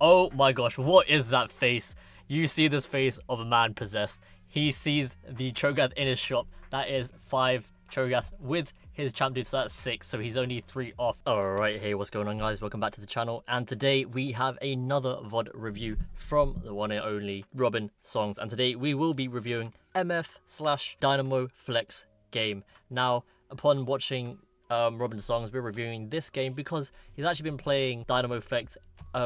Oh my gosh, what is that face? You see this face of a man possessed. He sees the Cho'Gath in his shop. That is 5 Cho'Gaths with his champ dude, so that's 6, so he's only 3 off. Alright, hey, what's going on, guys? Welcome back to the channel, and today we have another VOD review from the one and only RobinSongz, and today we will be reviewing MF/Dynamo Flex game. Now, upon watching RobinSongz, we're reviewing this game because he's actually been playing Dynamo Flex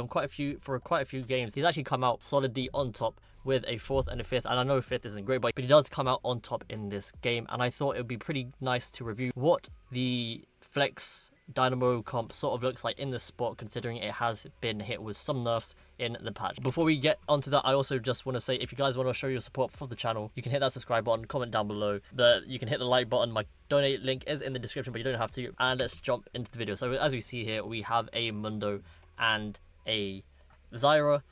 quite a few games. He's actually come out solidly on top with a 4th and a 5th, and I know 5th isn't great, but he does come out on top in this game, and I thought it would be pretty nice to review what the Flex Dynamo comp sort of looks like in this spot, considering it has been hit with some nerfs in the patch. Before we get onto that, I also just want to say, if you guys want to show your support for the channel, you can hit that subscribe button, comment down below, you can hit the like button, my donate link is in the description, but you don't have to, and let's jump into the video. So as we see here, we have a Mundo and a Zyra,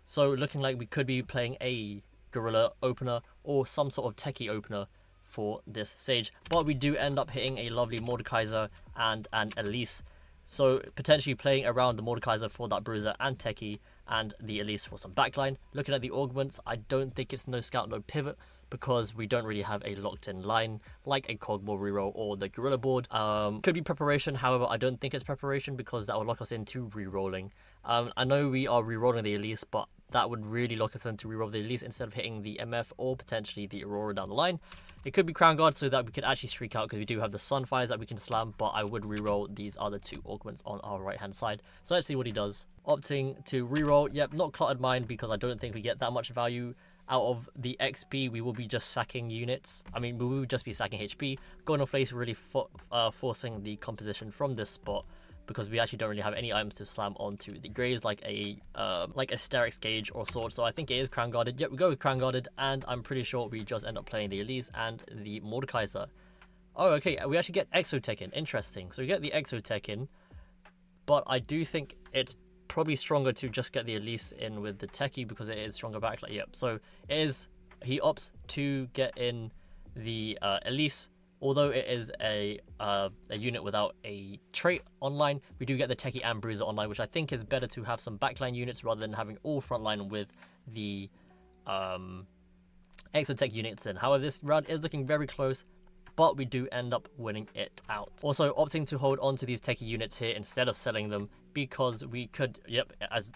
so looking like we could be playing a Gorilla opener or some sort of techie opener for this stage, but we do end up hitting a lovely Mordekaiser and an Elise, so potentially playing around the Mordekaiser for that bruiser and techie, and the Elise for some backline. Looking at the augments, I don't think it's no scout, no pivot, because we don't really have a locked in line like a Cogmore reroll or the Gorilla board. Could be preparation, however I don't think it's preparation because that would lock us into rerolling. I know we are rerolling the Elise, but that would really lock us into reroll the Elise instead of hitting the MF or potentially the Aurora down the line. It could be Crown Guard so that we could actually streak out because we do have the Sunfires that we can slam, but I would reroll these other 2 augments on our right hand side. So let's see what he does. Opting to reroll, yep, not Clotted Mine because I don't think we get that much value out of the XP. We will be just sacking units. I mean, we will just be sacking HP. Going off face really forcing the composition from this spot because we actually don't really have any items to slam onto the Greys like a Sterix Gauge or Sword. So I think it is Crown Guarded. Yep, we go with Crown Guarded, and I'm pretty sure we just end up playing the Elise and the Mordekaiser. Oh, okay, we actually get Exotech in. Interesting. So we get the Exotech in, but I do think it's probably stronger to just get the Elise in with the techie because it is stronger backlight. Yep, so it is, he opts to get in the Elise. Although it is a unit without a trait online, we do get the techie and bruiser online, which I think is better to have some backline units rather than having all frontline with the Exotech units in. However, this round is looking very close, but we do end up winning it out. Also, opting to hold on to these techie units here instead of selling them because we could, yep, as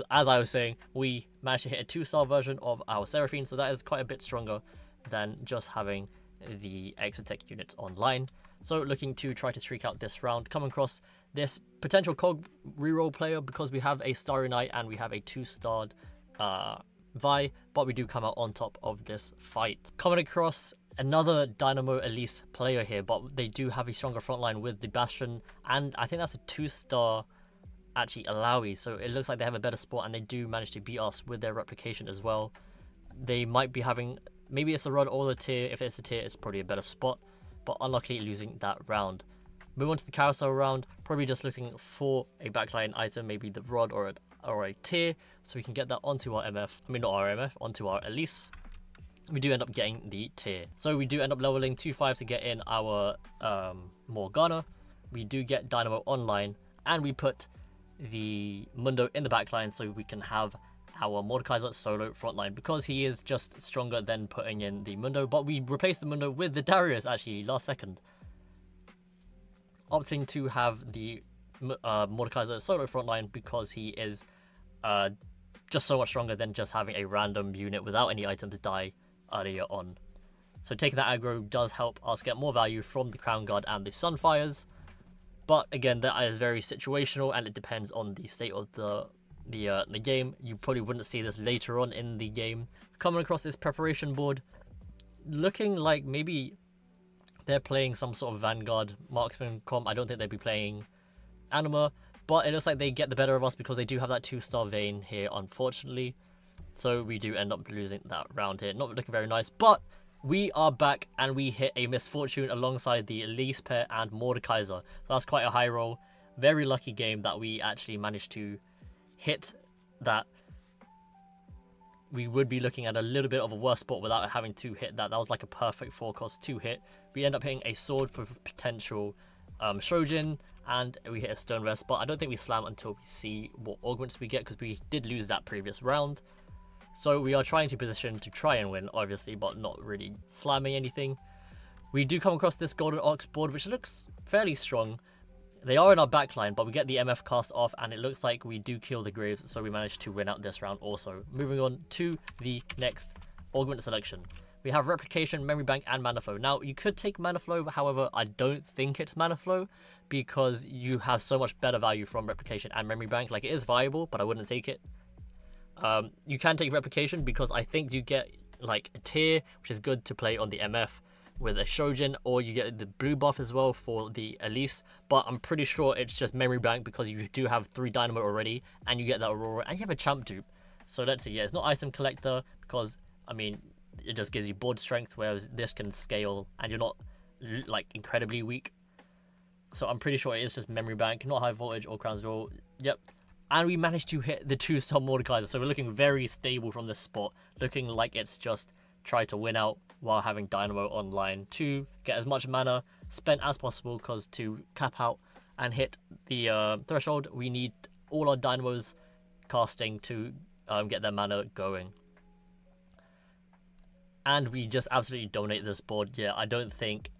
I was saying, we managed to hit a 2-star version of our Seraphine, so that is quite a bit stronger than just having the Exotech units online. So looking to try to streak out this round, come across this potential Cog reroll player because we have a Starry Night and we have a 2-starred Vi, but we do come out on top of this fight. Coming across another Dynamo Elise player here, but they do have a stronger frontline with the Bastion, and I think that's a 2-star actually Alawi, so it looks like they have a better spot and they do manage to beat us with their replication as well. They might be having, maybe it's a rod or a tier. If it's a tier, it's probably a better spot, but unluckily losing that round. Move on to the carousel round, probably just looking for a backline item, maybe the rod or a tier, so we can get that onto our MF, I mean not our MF, onto our Elise. We do end up getting the tier. So we do end up leveling 2-5 to get in our Morgana. We do get Dynamo online, and we put the Mundo in the backline so we can have our Mordekaiser solo frontline because he is just stronger than putting in the Mundo, but we replaced the Mundo with the Darius actually last second. Opting to have the Mordekaiser solo frontline because he is just so much stronger than just having a random unit without any items die earlier on. So taking that aggro does help us get more value from the Crown Guard and the Sunfires, but again that is very situational and it depends on the state of the game. You probably wouldn't see this later on in the game. Coming across this preparation board, looking like maybe they're playing some sort of Vanguard marksman comp. I don't think they'd be playing Anima, but it looks like they get the better of us because they do have that 2-star vein here, unfortunately. So we do end up losing that round here. Not looking very nice, but we are back and we hit a Misfortune alongside the Elise pair and Mordekaiser. So that's quite a high roll. Very lucky game that we actually managed to hit that. We would be looking at a little bit of a worse spot without having to hit that. That was like a perfect 4-cost 2 hit. We end up hitting a sword for potential Shojin, and we hit a Stone Vest, but I don't think we slam until we see what augments we get, because we did lose that previous round. So we are trying to position to try and win, obviously, but not really slamming anything. We do come across this Golden Ox board, which looks fairly strong. They are in our backline, but we get the MF cast off, and it looks like we do kill the Graves, so we managed to win out this round also. Moving on to the next augment selection. We have Replication, Memory Bank, and Mana Flow. Now, you could take Mana Flow, however, I don't think it's Mana Flow, because you have so much better value from Replication and Memory Bank. Like, it is viable, but I wouldn't take it. You can take Replication, because I think you get, like, a tier, which is good to play on the MF with a Shojin, or you get the blue buff as well for the Elise, but I'm pretty sure it's just Memory Bank, because you do have 3 Dynamo already, and you get that Aurora, and you have a Champ dupe. So let's see, yeah, it's not Item Collector, because, I mean, it just gives you board strength, whereas this can scale, and you're not, like, incredibly weak. So I'm pretty sure it is just Memory Bank, not High Voltage or Crown's Roll. Yep. And we managed to hit the 2-star Mordekaiser, so we're looking very stable from this spot, looking like it's just try to win out while having Dynamo online to get as much mana spent as possible, because to cap out and hit the threshold, we need all our Dynamos casting to get their mana going. And we just absolutely dominate this board. Yeah, I don't think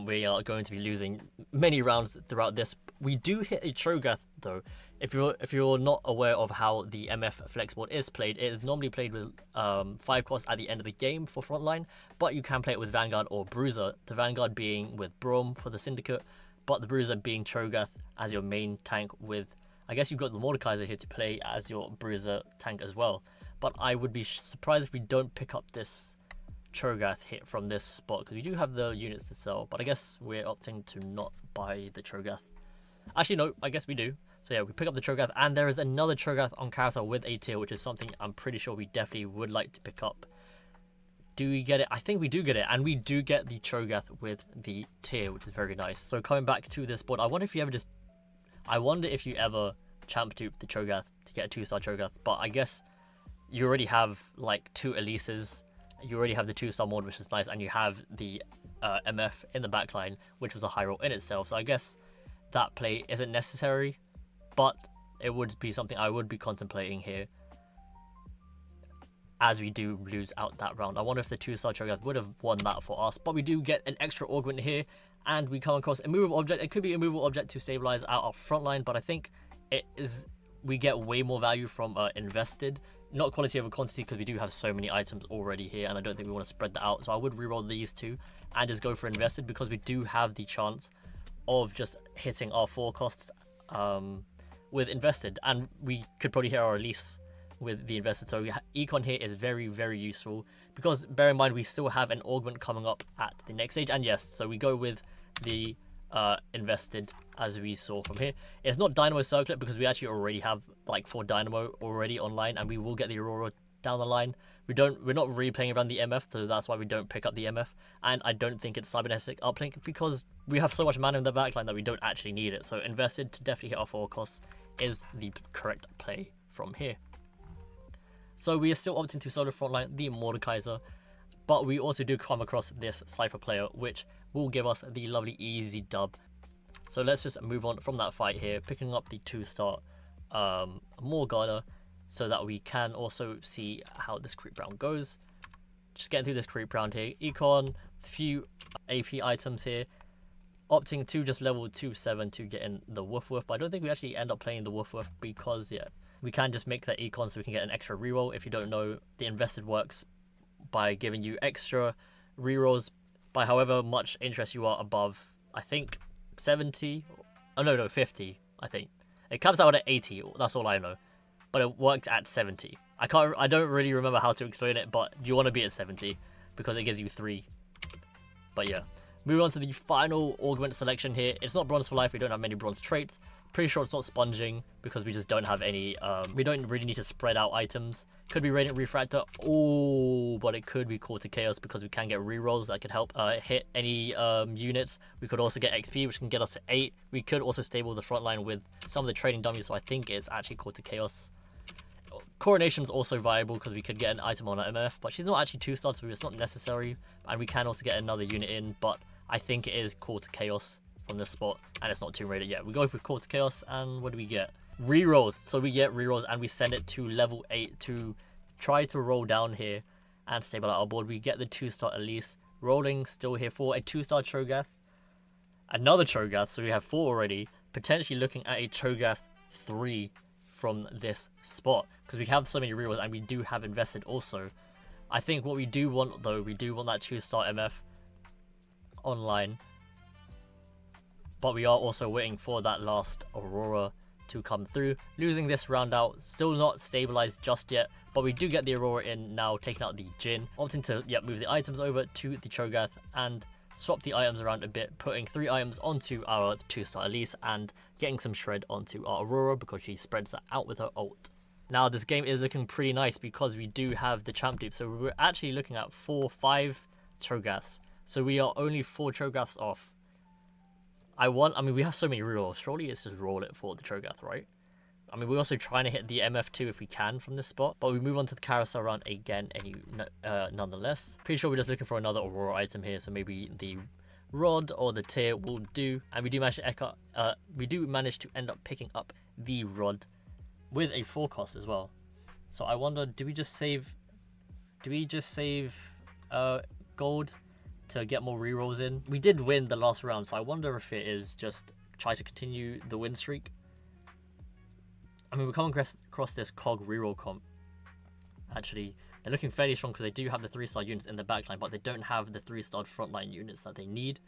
we are going to be losing many rounds throughout this. We do hit a Cho'Gath though. If you're not aware of how the MF flex board is played, it is normally played with 5 costs at the end of the game for frontline, but you can play it with Vanguard or Bruiser. The Vanguard being with Braum for the Syndicate, but the Bruiser being Cho'Gath as your main tank with, I guess you've got the Mordekaiser here to play as your Bruiser tank as well. But I would be surprised if we don't pick up this Cho'Gath hit from this spot, because we do have the units to sell, but I guess we're opting to not buy the Cho'Gath. Actually, no, I guess we do. So yeah, we pick up the Cho'Gath, and there is another Cho'Gath on carousel with a tier, which is something I'm pretty sure we definitely would like to pick up. Do we get it? I think we do get it, and we do get the Cho'Gath with the tier, which is very nice. So coming back to this board, I wonder if you ever champ dupe the Cho'Gath to get a 2-star Cho'Gath, but I guess you already have like 2 Elises, you already have the 2-star mod, which is nice, and you have the MF in the backline, which was a high roll in itself. So I guess that play isn't necessary, but it would be something I would be contemplating here, as we do lose out that round. I wonder if the 2-star Cho'Gath would have won that for us, but we do get an extra augment here, and we come across a movable object. It could be a movable object to stabilize out our front line, but I think it is, we get way more value from invested, not quality over quantity, because we do have so many items already here, and I don't think we want to spread that out. So I would reroll these 2 and just go for invested, because we do have the chance of just hitting our 4 costs with invested, and we could probably hit our release with the invested. So econ here is very, very useful, because bear in mind we still have an augment coming up at the next stage. And yes, so we go with the invested, as we saw from here. It's not Dynamo Circlet, because we actually already have like 4 Dynamo already online, and we will get the Aurora down the line. We're not really playing around the MF, so that's why we don't pick up the MF. And I don't think it's Cybernetic Uplink, because we have so much mana in the backline that we don't actually need it. So invested to definitely hit our 4 costs is the correct play from here. So we are still opting to solo frontline the Mordekaiser, but we also do come across this Cypher player, which will give us the lovely easy dub. So let's just move on from that fight here, picking up the 2-star Morgana, so that we can also see how this creep round goes. Just getting through this creep round here. Econ, a few AP items here. Opting to just level 2-7 to get in the Woof Woof, but I don't think we actually end up playing the Woof Woof, because yeah, we can just make that econ so we can get an extra reroll. If you don't know, the invested works by giving you extra rerolls by however much interest you are above, I think 70, oh no 50, I think. It comes out at 80, that's all I know, but it worked at 70. I don't really remember how to explain it, but you want to be at 70 because it gives you 3. But yeah, moving on to the final augment selection here. It's not bronze for life, we don't have many bronze traits. Pretty sure it's not sponging, because we just don't have any, we don't really need to spread out items. Could be Radiant Refractor, oh, but it could be Call to Chaos, because we can get rerolls that could help hit any units. We could also get XP, which can get us to 8. We could also stable the front line with some of the trading dummies, so I think it's actually Call to Chaos. Coronation's also viable, because we could get an item on her MF, but she's not actually 2-star, so it's not necessary. And we can also get another unit in, but I think it is Call to Chaos from this spot, and it's not Tomb Raider yet. We go for Quarter Chaos, and what do we get? Rerolls. So we get rerolls, and we send it to level 8 to try to roll down here and stabilize our board. We get the 2-star Elise. Rolling still here for a 2-star Cho'Gath. Another Cho'Gath, so we have 4 already. Potentially looking at a Cho'Gath 3 from this spot, because we have so many rerolls, and we do have invested also. I think what we do want, though, we do want that 2-star MF online. But we are also waiting for that last Aurora to come through. Losing this round out, still not stabilized just yet, but we do get the Aurora in now, taking out the Jhin. Opting to move the items over to the Cho'Gath and swap the items around a bit, putting 3 items onto our 2-star Elise and getting some shred onto our Aurora because she spreads that out with her ult. Now this game is looking pretty nice because we do have the champ dupe, so we're actually looking at 4-5 Cho'Gaths. So we are only 4 Cho'Gaths off. I mean, we have so many rerolls. Surely it's just roll it for the Cho'Gath, right? I mean, we're also trying to hit the MF2 if we can from this spot, but we move on to the carousel round again nonetheless. Pretty sure we're just looking for another Aurora item here, so maybe the Rod or the Tear will do. And we do manage to end up picking up the Rod with a 4 cost as well. So I wonder, do we just save gold to get more rerolls in? We did win the last round, so I wonder if it is just try to continue the win streak. I mean, we're coming across this COG reroll comp. Actually, they're looking fairly strong because they do have the 3-star units in the backline, but they don't have the 3-star frontline units that they need.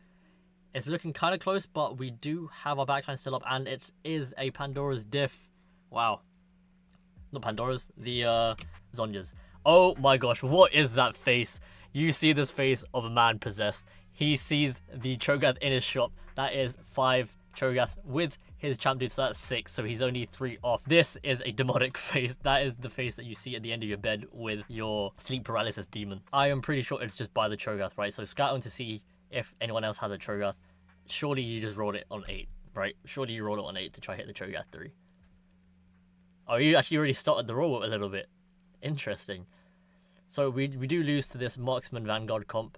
It's looking kind of close, but we do have our backline still up, and it is a Pandora's diff. Wow. Not Pandora's, the Zhonya's. Oh my gosh, what is that face? You see this face of a man possessed. He sees the Cho'Gath in his shop. That is 5 Cho'Gaths with his champ dude, so that's 6, so he's only 3 off. This is a demonic face. That is the face that you see at the end of your bed with your sleep paralysis demon. I am pretty sure it's just by the Cho'Gath, right? So scouting to see if anyone else has a Cho'Gath. Surely you just rolled it on 8, right? Surely you rolled it on 8 to try hit the Cho'Gath 3. Oh, you actually already started the roll a little bit. Interesting. So we do lose to this Marksman Vanguard comp.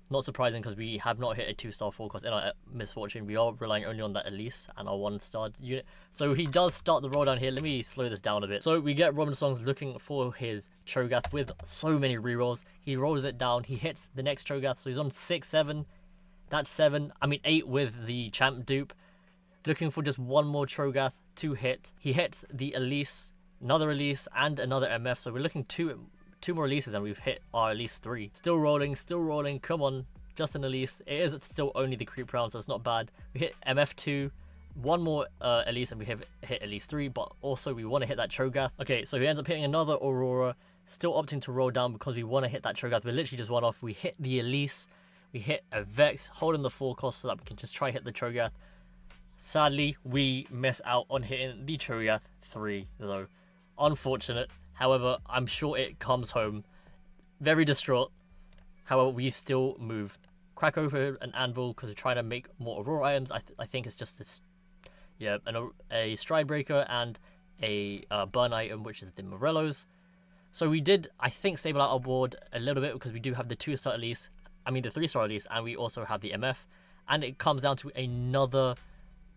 Not surprising because we have not hit a 2-star 4 cost in our misfortune. We are relying only on that Elise and our 1-star unit. So he does start the roll down here. Let me slow this down a bit. So we get RobinSongz looking for his Cho'Gath with so many rerolls. He rolls it down. He hits the next Cho'Gath. So he's on 6, 7. That's 7. I mean 8 with the champ dupe. Looking for just one more Cho'Gath to hit. He hits the Elise, another Elise, and another MF. So we're looking two more Elises, and we've hit our Elise 3. Still rolling. Come on, just an Elise. It is still only the creep round, so it's not bad. We hit MF2, one more Elise, and we have hit Elise 3, but also we want to hit that Cho'Gath. Okay, so he ends up hitting another Aurora, still opting to roll down because we want to hit that Cho'Gath. We're literally just one off. We hit the Elise, we hit a Vex, holding the 4 cost so that we can just try hit the Cho'Gath. Sadly, we miss out on hitting the Cho'Gath 3, though. Unfortunate. However, I'm sure it comes home. Very distraught. However, we still move. Crack open an anvil because we're trying to make more Aurora items. I think it's just this, a Stride Breaker and a burn item, which is the Morellos. So we did, I think, stable out our board a little bit because we do have the 2-star Elise. I mean, the 3-star Elise, and we also have the MF. And it comes down to another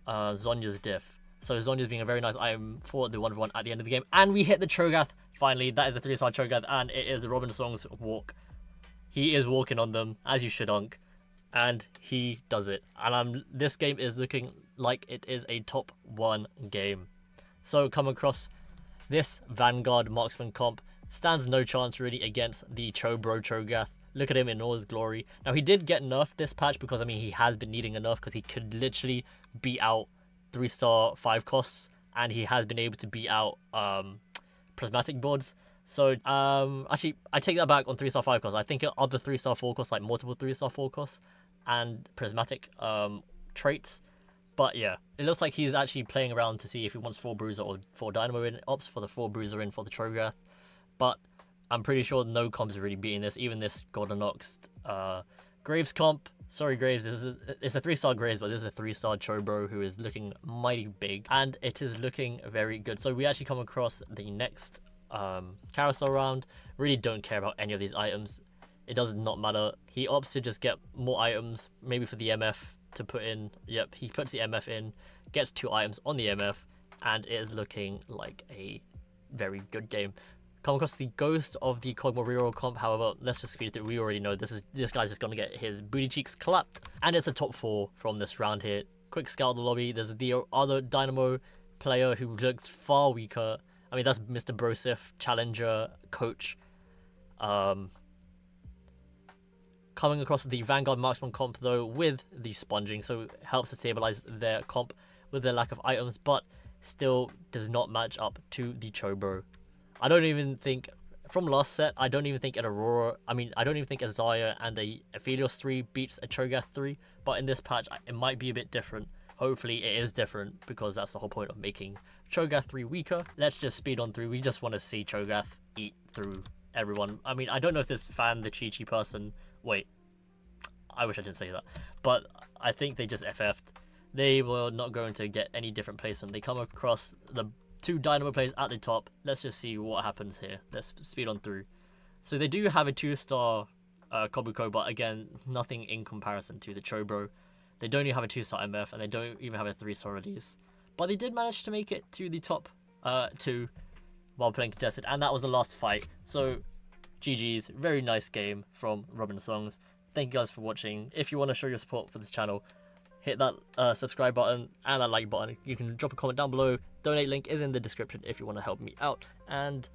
Zhonya's diff. So Zhonya's being a very nice item for the 1v1 at the end of the game. And we hit the Cho'Gath. Finally, that is a 3-star Cho'Gath, and it is RobinSongz walk. He is walking on them, as you should, Unk. And he does it. And this game is looking like it is a top 1 game. So come across this Vanguard Marksman comp. Stands no chance really against the Cho'Gath. Look at him in all his glory. Now, he did get nerfed this patch because, I mean, he has been needing a nerf because he could literally beat out 3-star 5 costs, and he has been able to beat out prismatic boards. So actually, I take that back on 3-star 5 costs. I think other 3-star 4 costs, like multiple 3-star 4 costs and prismatic traits. But yeah, it looks like he's actually playing around to see if he wants 4 Bruiser or 4 Dynamo in. Opts for the 4 Bruiser in for the Cho'Gath. But I'm pretty sure no comps are really beating this. Even this Golden Ox Graves comp. Sorry, Graves. It's a 3-star Graves, but this is a 3-star Chobro who is looking mighty big. And it is looking very good. So we actually come across the next carousel round. Really don't care about any of these items. It does not matter. He opts to just get more items, maybe for the MF, to put in. Yep, he puts the MF in, gets 2 items on the MF, and it is looking like a very good game. Come across the ghost of the Cogmo reroll comp. However, let's just speed through. We already know this guy's just gonna get his booty cheeks clapped, and it's a top 4 from this round here. Quick scout the lobby. There's the other Dynamo player who looks far weaker. I mean, that's Mr. Brosif, challenger, coach. Coming across the Vanguard Marksman comp though with the sponging, so it helps to stabilize their comp with their lack of items, but still does not match up to the Chobro. I don't even think, from last set, I don't even think an Aurora, I don't even think a Zarya and a Aphelios 3 beats a Cho'Gath 3, but in this patch, it might be a bit different. Hopefully it is different, because that's the whole point of making Cho'Gath 3 weaker. Let's just speed on through. We just want to see Cho'Gath eat through everyone. I mean, I don't know if this fan, the Chi-Chi person, wait, I wish I didn't say that, but I think they just FF'd. They were not going to get any different placement. They come across the 2 Dynamo players at the top. Let's just see what happens here. Let's speed on through. So they do have a 2-star Kobuko, but again, nothing in comparison to the Chobro. They don't even have a 2-star MF, and they don't even have a 3-star release. But they did manage to make it to the top 2 while playing contested, and that was the last fight. So GG's, very nice game from RobinSongz. Thank you guys for watching. If you want to show your support for this channel, hit that subscribe button and that like button. You can drop a comment down below. Donate link is in the description if you want to help me out. And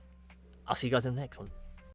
I'll see you guys in the next one.